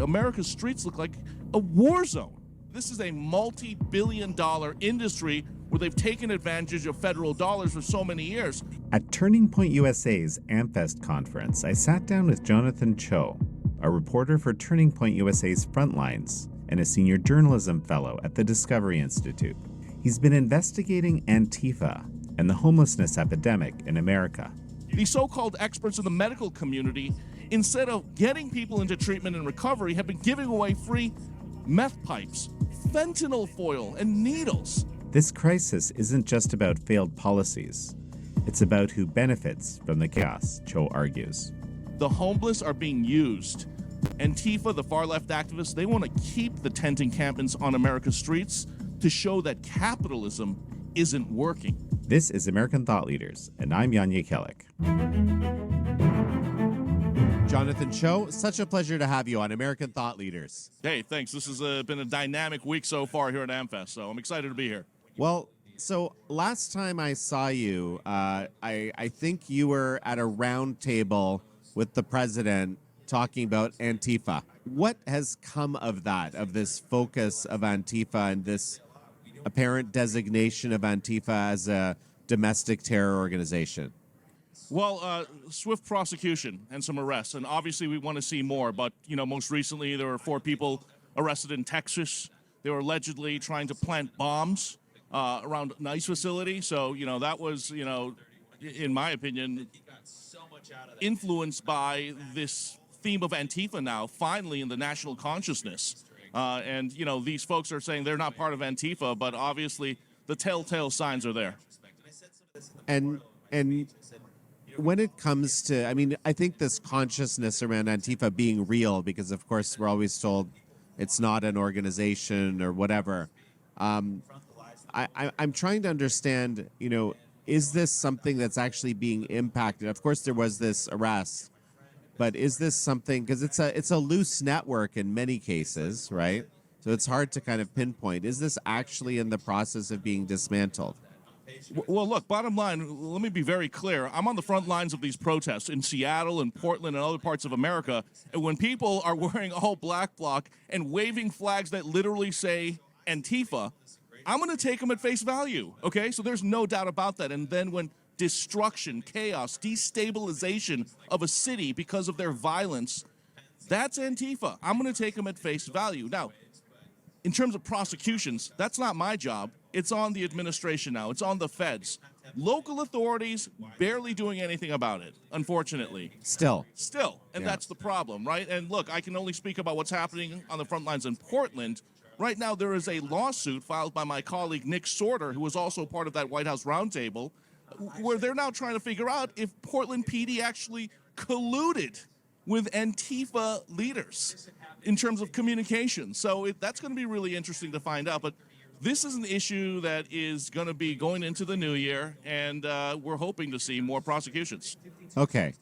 America's streets look like a war zone. This is a multi-billion-dollar industry where they've taken advantage of federal dollars for so many years. At Turning Point USA's AmFest conference, I sat down with Jonathan Choe, a reporter for Turning Point USA's Frontlines and a senior journalism fellow at the Discovery Institute. He's been investigating Antifa and the homelessness epidemic in America. These so-called experts in the medical community, instead of getting people into treatment and recovery, have been giving away free meth pipes, fentanyl foil, and needles. This crisis isn't just about failed policies. It's about who benefits from the chaos, Choe argues. The homeless are being used. Antifa, the far-left activists, they want to keep the tent encampments on America's streets to show that capitalism isn't working. This is American Thought Leaders, and I'm Yanya Kellick. Jonathan Choe, such a pleasure to have you on American Thought Leaders. Hey, thanks. This has been a dynamic week so far here at AmFest, so I'm excited to be here. Well, so last time I saw you, I think you were at a round table with the president talking about Antifa. What has come of that, of this focus of Antifa and this apparent designation of Antifa as a domestic terror organization? Well, swift prosecution and some arrests, and obviously we want to see more, but, most recently there were 4 people arrested in Texas. They were allegedly trying to plant bombs around an ICE facility, so, that was, in my opinion, influenced by this theme of Antifa now, finally in the national consciousness. And, these folks are saying they're not part of Antifa, but obviously the telltale signs are there. And when it comes to, I think this consciousness around Antifa being real, because of course we're always told it's not an organization or whatever. I'm trying to understand, is this something that's actually being impacted? Of course there was this arrest, but is this something, because it's a loose network in many cases, right? So it's hard to kind of pinpoint. Is this actually in the process of being dismantled? Well, look, bottom line, let me be very clear. I'm on the front lines of these protests in Seattle and Portland and other parts of America. And when people are wearing all black bloc and waving flags that literally say Antifa, I'm going to take them at face value, okay? So there's no doubt about that. And then when destruction, chaos, destabilization of a city because of their violence, that's Antifa. I'm going to take them at face value. Now, in terms of prosecutions, that's not my job. It's on the administration now. It's on the feds. Local authorities barely doing anything about it, unfortunately. Still. And that's the problem, right? And look, I can only speak about what's happening on the front lines in Portland. Right now, there is a lawsuit filed by my colleague Nick Sorter, who was also part of that White House roundtable, where they're now trying to figure out if Portland PD actually colluded with Antifa leaders in terms of communication. So that's going to be really interesting to find out. But this is an issue that is going to be going into the new year, and we're hoping to see more prosecutions. Okay.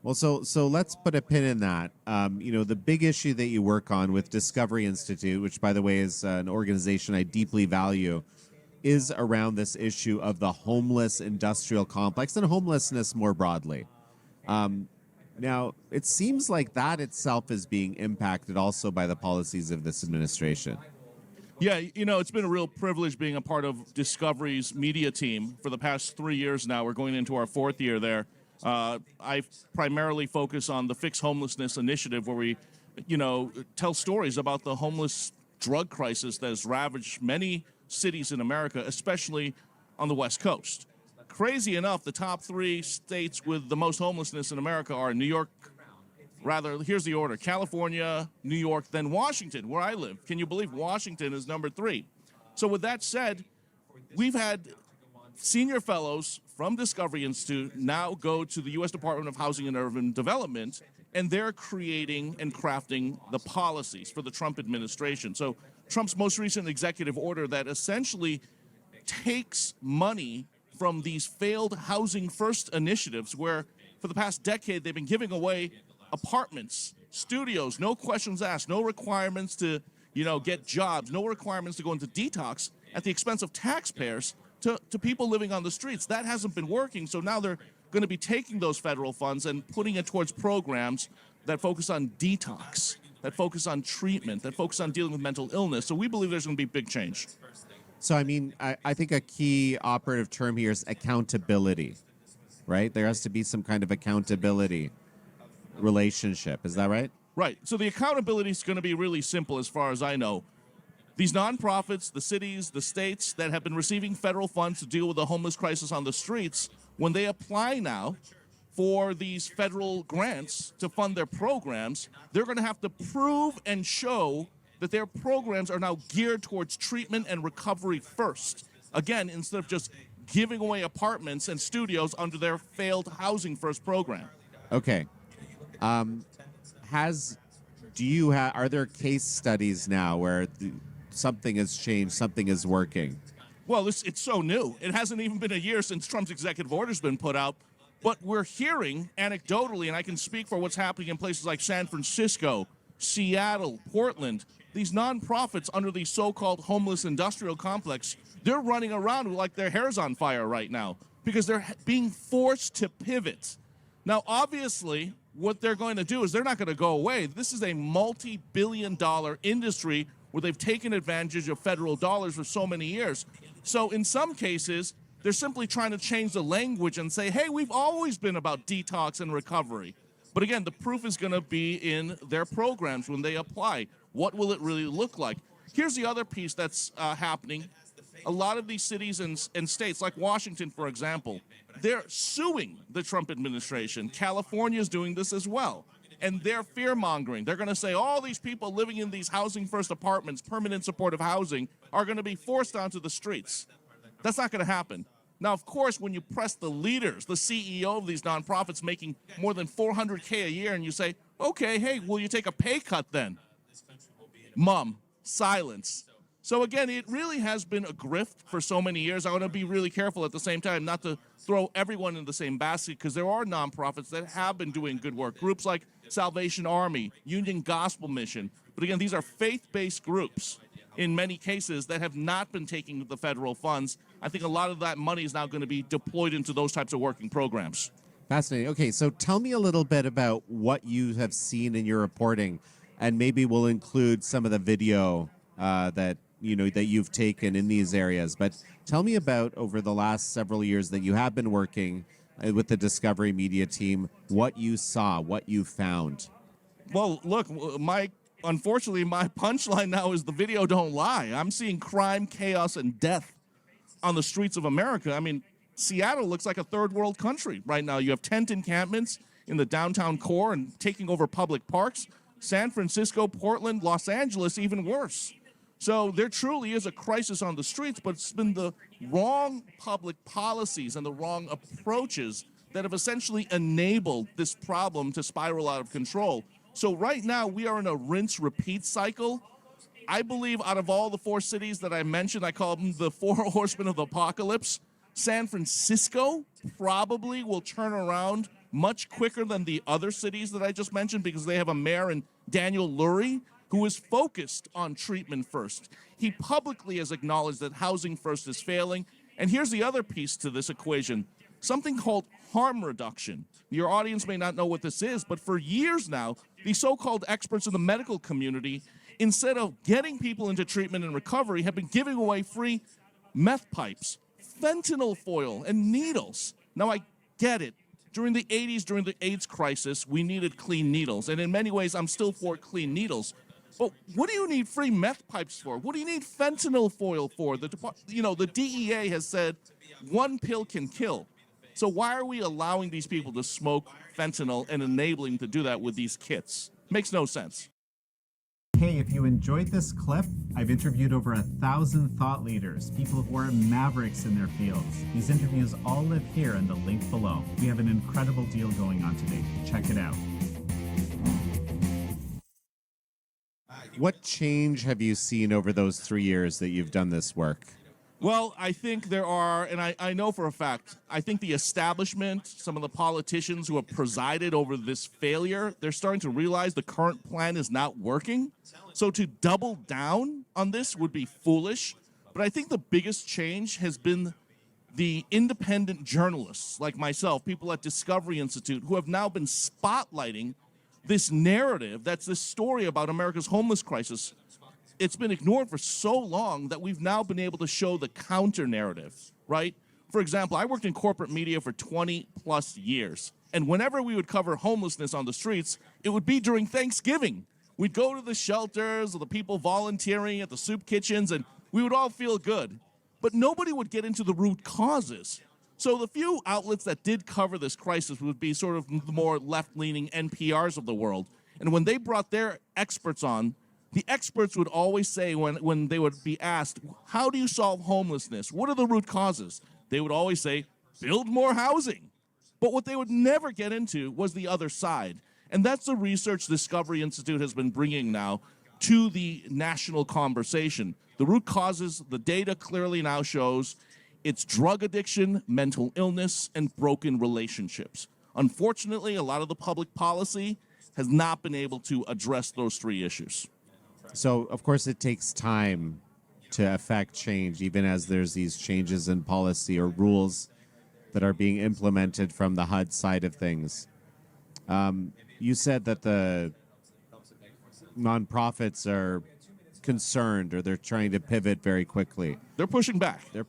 Well, so let's put a pin in that. The big issue that you work on with Discovery Institute, which, by the way, is an organization I deeply value, is around this issue of the homeless industrial complex and homelessness more broadly. Now, it seems like that itself is being impacted also by the policies of this administration. Yeah, it's been a real privilege being a part of Discovery's media team for the past 3 years now. We're going into our 4th year there. I primarily focus on the Fix Homelessness initiative, where we, tell stories about the homeless drug crisis that has ravaged many cities in America, especially on the West Coast. Crazy enough, the top 3 states with the most homelessness in America are here's the order: California, New York, then Washington, where I live. Can you believe Washington is number 3? So with that said, we've had senior fellows from Discovery Institute now go to the U.S. Department of Housing and Urban Development, and they're creating and crafting the policies for the Trump administration. So Trump's most recent executive order that essentially takes money from these failed housing first initiatives, where for the past decade they've been giving away apartments, studios, no questions asked, no requirements to, get jobs, no requirements to go into detox at the expense of taxpayers to people living on the streets. That hasn't been working, so now they're going to be taking those federal funds and putting it towards programs that focus on detox. that focus on treatment, that focus on dealing with mental illness. So we believe there's going to be big change. So, I mean, I think a key operative term here is accountability, right? There has to be some kind of accountability relationship. Is that right? Right. So the accountability is going to be really simple as far as I know. These nonprofits, the cities, the states that have been receiving federal funds to deal with the homeless crisis on the streets, when they apply now for these federal grants to fund their programs, they're going to have to prove and show that their programs are now geared towards treatment and recovery first. Again, instead of just giving away apartments and studios under their failed Housing First program. Okay. Are there case studies now where something has changed, something is working? Well, it's so new. It hasn't even been a year since Trump's executive order's been put out. But we're hearing anecdotally, and I can speak for what's happening in places like San Francisco, Seattle, Portland, these nonprofits under the so-called homeless industrial complex, they're running around like their hair's on fire right now because they're being forced to pivot. Now, obviously, what they're going to do is they're not going to go away. This is a multi-billion-dollar industry where they've taken advantage of federal dollars for so many years. So in some cases, they're simply trying to change the language and say, hey, we've always been about detox and recovery. But again, the proof is going to be in their programs when they apply. What will it really look like? Here's the other piece that's happening. A lot of these cities and states, like Washington, for example, they're suing the Trump administration. California is doing this as well. And they're fear-mongering. They're going to say all these people living in these Housing First apartments, permanent supportive housing, are going to be forced onto the streets. That's not going to happen. Now, of course, when you press the leaders, the CEO of these nonprofits making more than $400K a year, and you say, okay, hey, will you take a pay cut then? Mum, silence. So again, it really has been a grift for so many years. I want to be really careful at the same time not to throw everyone in the same basket, because there are nonprofits that have been doing good work. Groups like Salvation Army, Union Gospel Mission. But again, these are faith-based groups in many cases that have not been taking the federal funds. I think a lot of that money is now going to be deployed into those types of working programs. Fascinating. Okay, so tell me a little bit about what you have seen in your reporting, and maybe we'll include some of the video that you've taken in these areas. But tell me about, over the last several years that you have been working with the Discovery Media team, what you saw, what you found. Well, look, unfortunately, my punchline now is the video don't lie. I'm seeing crime, chaos, and death on the streets of America. I mean, Seattle looks like a third world country right now. You have tent encampments in the downtown core and taking over public parks. San Francisco, Portland, Los Angeles, even worse. So there truly is a crisis on the streets, but it's been the wrong public policies and the wrong approaches that have essentially enabled this problem to spiral out of control. So right now, we are in a rinse-repeat cycle. I believe out of all the four cities that I mentioned, I call them the four horsemen of the apocalypse, San Francisco probably will turn around much quicker than the other cities that I just mentioned, because they have a mayor in Daniel Lurie who is focused on treatment first. He publicly has acknowledged that Housing First is failing. And here's the other piece to this equation, something called harm reduction. Your audience may not know what this is, but for years now, the so-called experts in the medical community, instead of getting people into treatment and recovery, have been giving away free meth pipes, fentanyl foil, and needles. Now, I get it. During the 80s, during the AIDS crisis, we needed clean needles. And in many ways, I'm still for clean needles. But what do you need free meth pipes for? What do you need fentanyl foil for? The DEA has said one pill can kill. So why are we allowing these people to smoke fentanyl and enabling them to do that with these kits? Makes no sense. Hey, if you enjoyed this clip, I've interviewed over 1,000 thought leaders, people who are mavericks in their fields. These interviews all live here in the link below. We have an incredible deal going on today. Check it out. What change have you seen over those 3 years that you've done this work? Well, I think there are, and I know for a fact, I think the establishment, some of the politicians who have presided over this failure, they're starting to realize the current plan is not working. So to double down on this would be foolish. But I think the biggest change has been the independent journalists like myself, people at Discovery Institute, who have now been spotlighting this narrative, that's this story about America's homeless crisis, it's been ignored for so long that we've now been able to show the counter narrative, right? For example, I worked in corporate media for 20 plus years. And whenever we would cover homelessness on the streets, it would be during Thanksgiving. We'd go to the shelters or the people volunteering at the soup kitchens, and we would all feel good. But nobody would get into the root causes. So the few outlets that did cover this crisis would be sort of the more left-leaning NPRs of the world. And when they brought their experts on, the experts would always say when they would be asked, how do you solve homelessness? What are the root causes? They would always say, build more housing. But what they would never get into was the other side. And that's the Research Discovery Institute has been bringing now to the national conversation. The root causes, the data clearly now shows it's drug addiction, mental illness, and broken relationships. Unfortunately, a lot of the public policy has not been able to address those three issues. So, of course, it takes time to affect change, even as there's these changes in policy or rules that are being implemented from the HUD side of things. You said that the nonprofits are concerned, or they're trying to pivot very quickly. They're pushing back. They're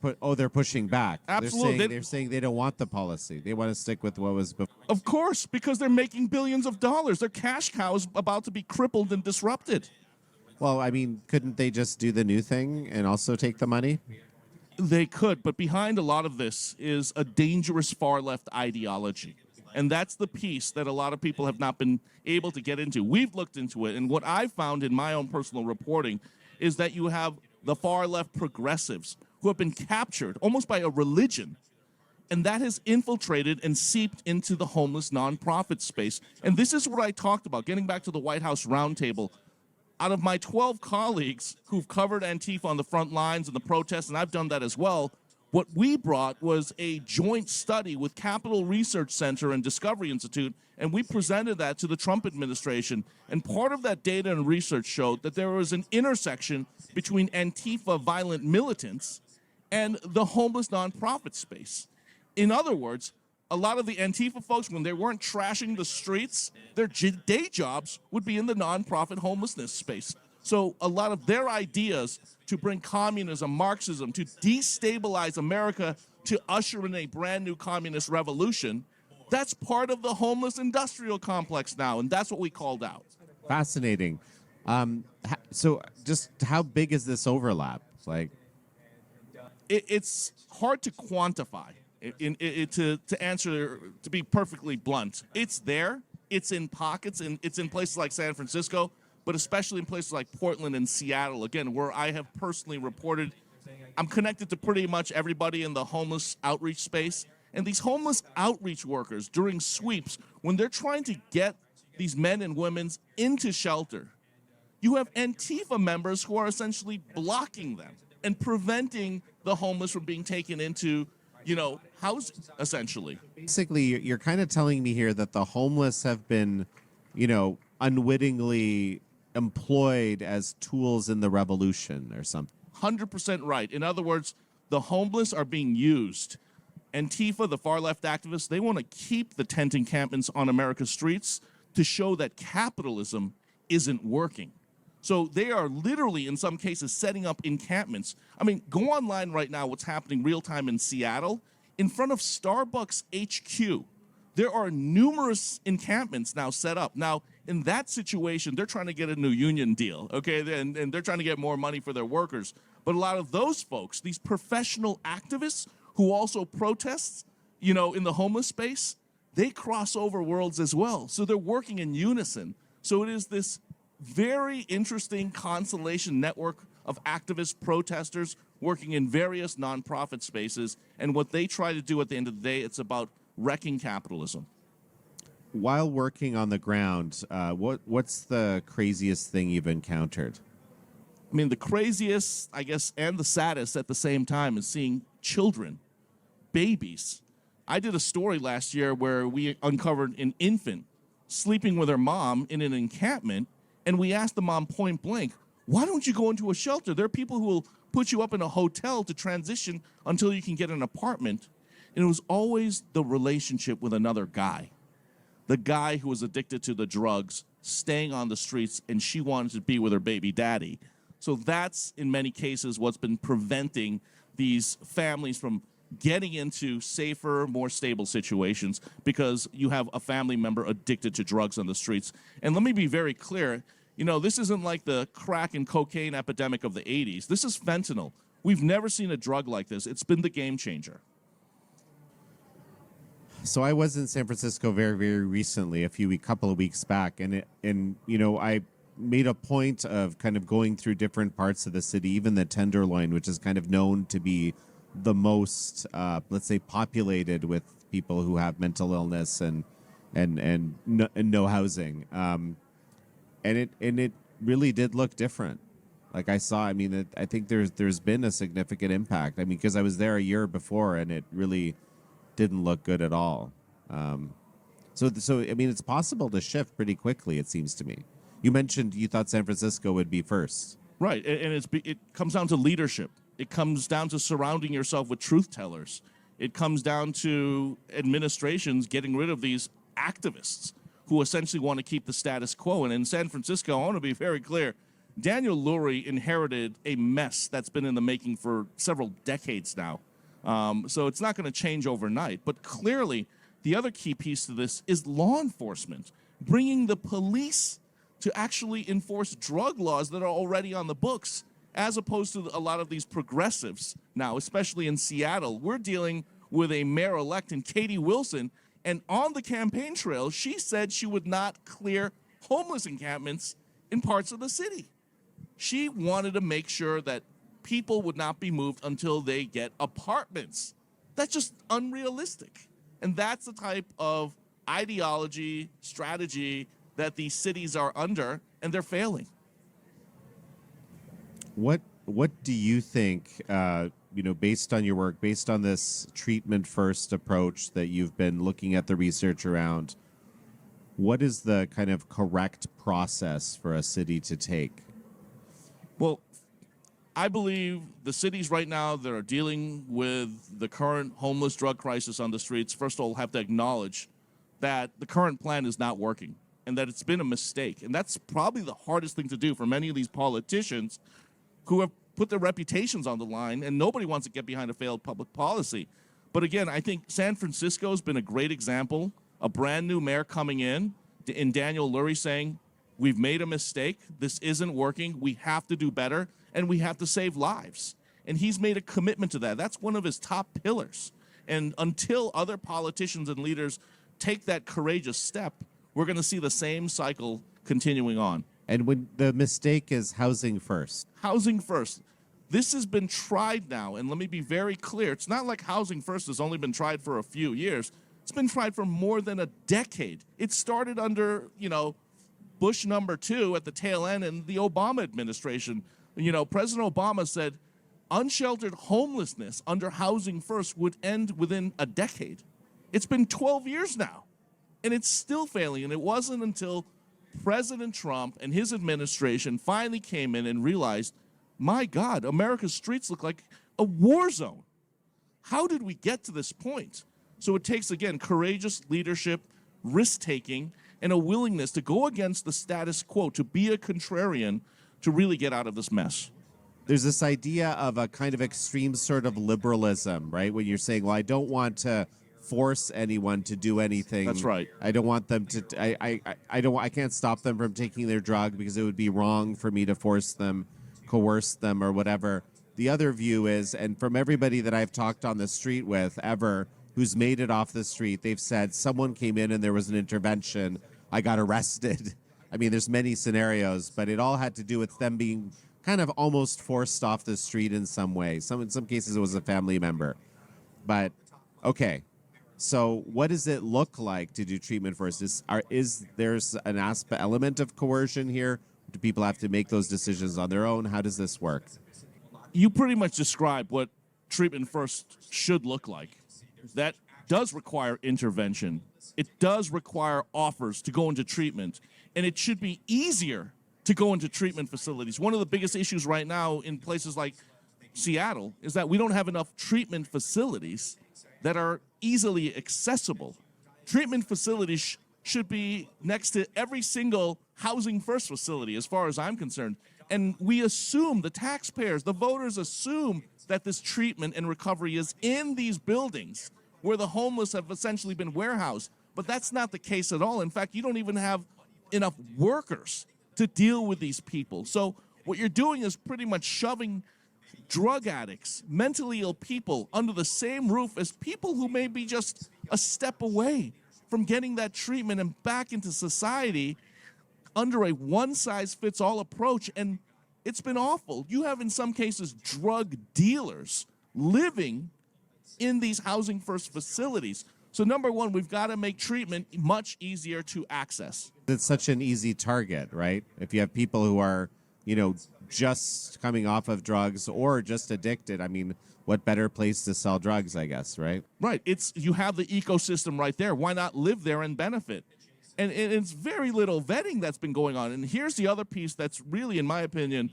pushing back. Absolutely. They're saying they don't want the policy. They want to stick with what was before. Of course, because they're making billions of dollars. Their cash cow is about to be crippled and disrupted. Well, I mean, couldn't they just do the new thing and also take the money? They could, but behind a lot of this is a dangerous far-left ideology. And that's the piece that a lot of people have not been able to get into. We've looked into it, and what I've found in my own personal reporting is that you have the far-left progressives who have been captured almost by a religion, and that has infiltrated and seeped into the homeless nonprofit space. And this is what I talked about, getting back to the White House roundtable. Out of my 12 colleagues who've covered Antifa on the front lines and the protests, and I've done that as well, what we brought was a joint study with Capital Research Center and Discovery Institute, and we presented that to the Trump administration. And part of that data and research showed that there was an intersection between Antifa violent militants and the homeless nonprofit space. In other words, a lot of the Antifa folks, when they weren't trashing the streets, their day jobs would be in the nonprofit homelessness space. So a lot of their ideas to bring communism, Marxism, to destabilize America, to usher in a brand new communist revolution, that's part of the homeless industrial complex now, and that's what we called out. Fascinating. So just how big is this overlap? It's hard to quantify. To answer, to be perfectly blunt, it's there. It's in pockets, and it's in places like San Francisco, but especially in places like Portland and Seattle, again, where I have personally reported. I'm connected to pretty much everybody in the homeless outreach space. And these homeless outreach workers, during sweeps, when they're trying to get these men and women into shelter, you have Antifa members who are essentially blocking them and preventing the homeless from being taken into housing, essentially. Basically, you're kind of telling me here that the homeless have been, unwittingly employed as tools in the revolution or something. 100% right. In other words, the homeless are being used. Antifa, the far-left activists, they want to keep the tent encampments on America's streets to show that capitalism isn't working. So they are literally, in some cases, setting up encampments. I mean, go online right now, what's happening real time in Seattle. In front of Starbucks HQ, there are numerous encampments now set up. Now, in that situation, they're trying to get a new union deal, okay? And they're trying to get more money for their workers. But a lot of those folks, these professional activists who also protest, in the homeless space, they cross over worlds as well. So they're working in unison. So it is this very interesting constellation network of activists, protesters, working in various nonprofit spaces. And what they try to do at the end of the day, it's about wrecking capitalism. While working on the ground, what's the craziest thing you've encountered? I mean, the craziest, I guess, and the saddest at the same time is seeing children, babies. I did a story last year where we uncovered an infant sleeping with her mom in an encampment, and we asked the mom point blank, why don't you go into a shelter? There are people who will put you up in a hotel to transition until you can get an apartment. And it was always the relationship with another guy. the guy who was addicted to the drugs staying on the streets, and she wanted to be with her baby daddy. So that's, in many cases, what's been preventing these families from getting into safer, more stable situations, because you have a family member addicted to drugs on the streets. And let me be very clear, this isn't like the crack and cocaine epidemic of the 80s. This is fentanyl. We've never seen a drug like this. It's been the game changer. So I was in San Francisco very, very recently, couple of weeks back, and I made a point of kind of going through different parts of the city, even the Tenderloin, which is kind of known to be the most, let's say, populated with people who have mental illness and no housing, and it really did look different. Like I saw, I think there's been a significant impact. Because I was there a year before, and it really didn't look good at all. So it's possible to shift pretty quickly, it seems to me. You mentioned you thought San Francisco would be first. Right, and it comes down to leadership. It comes down to surrounding yourself with truth tellers. It comes down to administrations getting rid of these activists who essentially want to keep the status quo. And in San Francisco, I want to be very clear, Daniel Lurie inherited a mess that's been in the making for several decades now. So it's not going to change overnight. But clearly, the other key piece to this is law enforcement, bringing the police to actually enforce drug laws that are already on the books, as opposed to a lot of these progressives now, especially in Seattle. We're dealing with a mayor-elect in Katie Wilson, and on the campaign trail, she said she would not clear homeless encampments in parts of the city. She wanted to make sure that people would not be moved until they get apartments. That's just unrealistic. And that's the type of ideology, strategy that these cities are under, and they're failing. What do you think, based on your work, based on this treatment first approach that you've been looking at the research around, what is the kind of correct process for a city to take? Well, I believe the cities right now that are dealing with the current homeless drug crisis on the streets, first of all, have to acknowledge that the current plan is not working and that it's been a mistake. And that's probably the hardest thing to do for many of these politicians who have put their reputations on the line, and nobody wants to get behind a failed public policy. But again, I think San Francisco has been a great example, a brand new mayor coming in Daniel Lurie saying, we've made a mistake, this isn't working, we have to do better, and we have to save lives. And he's made a commitment to that. That's one of his top pillars. And until other politicians and leaders take that courageous step, we're going to see the same cycle continuing on. And when the mistake is housing first. Housing first. This has been tried now, and let me be very clear. It's not like housing first has only been tried for a few years. It's been tried for more than a decade. It started under, Bush #2 at the tail end in the Obama administration. President Obama said unsheltered homelessness under housing first would end within a decade. It's been 12 years now, and it's still failing. And it wasn't until President Trump and his administration finally came in and realized, my God, America's streets look like a war zone. How did we get to this point? So it takes, again, courageous leadership, risk-taking, and a willingness to go against the status quo, to be a contrarian, to really get out of this mess. There's this idea of a kind of extreme sort of liberalism, right? When you're saying, well, I don't want to force anyone to do anything. That's right. I don't want them to, I can't stop them from taking their drug because it would be wrong for me to force them, coerce them, or whatever. The other view is, and from everybody that I've talked on the street with ever, who's made it off the street, they've said someone came in and there was an intervention, I got arrested. I mean, there's many scenarios, but it all had to do with them being kind of almost forced off the street in some way. In some cases, it was a family member. But, okay, so what does it look like to do treatment first? Is there's an element of coercion here? Do people have to make those decisions on their own? How does this work? You pretty much described what treatment first should look like. That does require intervention. It does require offers to go into treatment. And it should be easier to go into treatment facilities. One of the biggest issues right now in places like Seattle is that we don't have enough treatment facilities that are easily accessible. Treatment facilities should be next to every single housing first facility, as far as I'm concerned. And we assume, the taxpayers, the voters assume that this treatment and recovery is in these buildings where the homeless have essentially been warehoused. But that's not the case at all. In fact, you don't even have enough workers to deal with these people. So what you're doing is pretty much shoving drug addicts, mentally ill people under the same roof as people who may be just a step away from getting that treatment and back into society under a one-size-fits-all approach. And it's been awful. You have, in some cases, drug dealers living in these housing first facilities. So number one, we've got to make treatment much easier to access. It's such an easy target, right? If you have people who are, just coming off of drugs or just addicted, I mean, what better place to sell drugs, I guess, right? Right. You have the ecosystem right there. Why not live there and benefit? And it's very little vetting that's been going on. And here's the other piece that's really, in my opinion,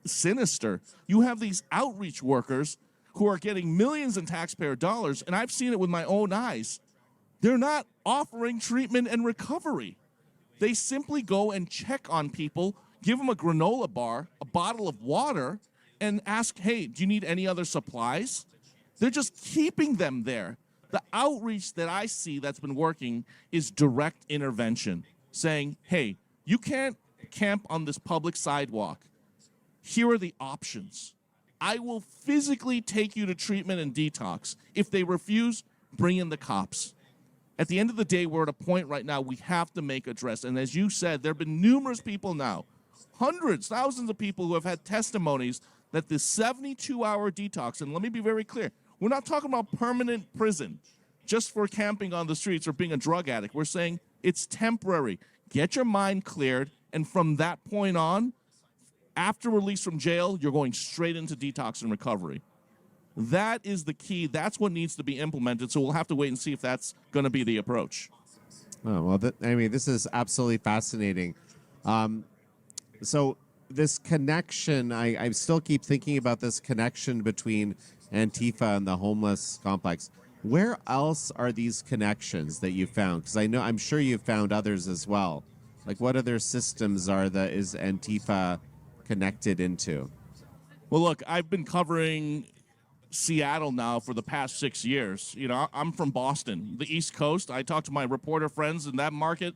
sinister. You have these outreach workers who are getting millions in taxpayer dollars, and I've seen it with my own eyes. They're not offering treatment and recovery. They simply go and check on people, give them a granola bar, a bottle of water, and ask, hey, do you need any other supplies? They're just keeping them there. The outreach that I see that's been working is direct intervention, saying, hey, you can't camp on this public sidewalk. Here are the options. I will physically take you to treatment and detox. If they refuse, bring in the cops. At the end of the day, we're at a point right now we have to make a address. And as you said, there have been numerous people now, hundreds, thousands of people who have had testimonies that this 72-hour detox, and let me be very clear, we're not talking about permanent prison just for camping on the streets or being a drug addict. We're saying it's temporary. Get your mind cleared, and from that point on, after release from jail, you're going straight into detox and recovery. That is the key. That's what needs to be implemented, so we'll have to wait and see if that's going to be the approach. Oh, well, this is absolutely fascinating. So this connection, I still keep thinking about this connection between Antifa and the homeless complex. Where else are these connections that you found? Because I'm sure you've found others as well. Like, what other systems is Antifa connected into? Well, look, I've been covering Seattle now for the past 6 years. I'm from Boston, the East Coast. I talk to my reporter friends in that market.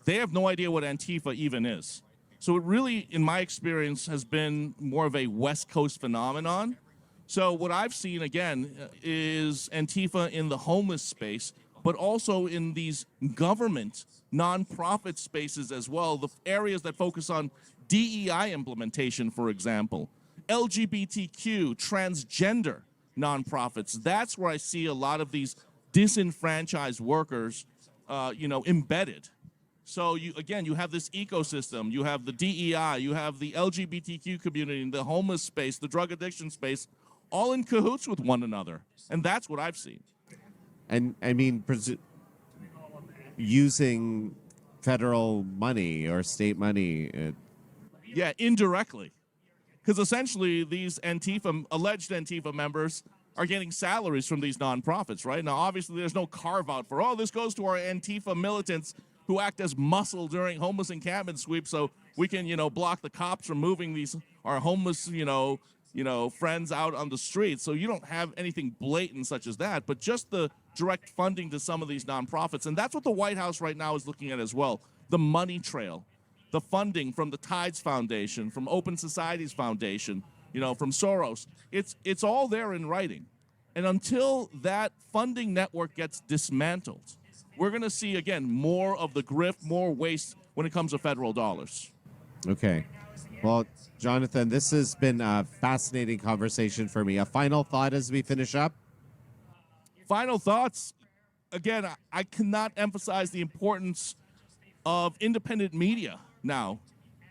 They have no idea what Antifa even is. So it really, in my experience, has been more of a West Coast phenomenon. So what I've seen, again, is Antifa in the homeless space, but also in these government nonprofit spaces as well, the areas that focus on DEI implementation, for example, LGBTQ, transgender nonprofits. That's where I see a lot of these disenfranchised workers, embedded. So you have this ecosystem. You have the DEI, you have the LGBTQ community, the homeless space, the drug addiction space, all in cahoots with one another. And that's what I've seen. And I mean, using federal money or state money. Yeah, indirectly. Because essentially these alleged Antifa members are getting salaries from these nonprofits, right? Now, obviously, there's no carve-out for, this goes to our Antifa militants who act as muscle during homeless encampment sweeps so we can, block the cops from moving our homeless, friends out on the streets. So you don't have anything blatant such as that, but just the direct funding to some of these nonprofits. And that's what the White House right now is looking at as well, the money trail. The funding from the Tides Foundation, from Open Societies Foundation, from Soros. It's all there in writing. And until that funding network gets dismantled, we're going to see, again, more of the grift, more waste when it comes to federal dollars. Okay. Well, Jonathan, this has been a fascinating conversation for me. A final thought as we finish up? Final thoughts. Again, I cannot emphasize the importance of independent media now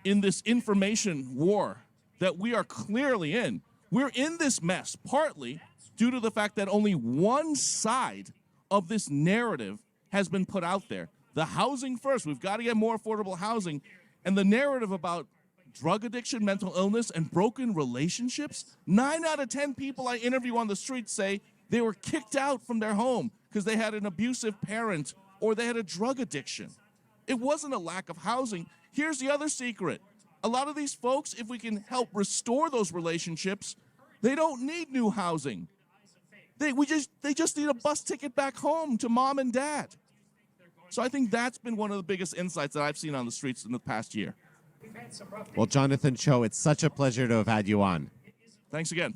in this information war that we are clearly in. We're in this mess partly due to the fact that only one side of this narrative has been put out there. The housing first, we've got to get more affordable housing, and the narrative about drug addiction, mental illness, and broken relationships. 9 out of 10 people I interview on the street say they were kicked out from their home because they had an abusive parent or they had a drug addiction. It wasn't a lack of housing. Here's the other secret. A lot of these folks, if we can help restore those relationships, they don't need new housing. They just need a bus ticket back home to mom and dad. So I think that's been one of the biggest insights that I've seen on the streets in the past year. Well, Jonathan Choe, it's such a pleasure to have had you on. Thanks again.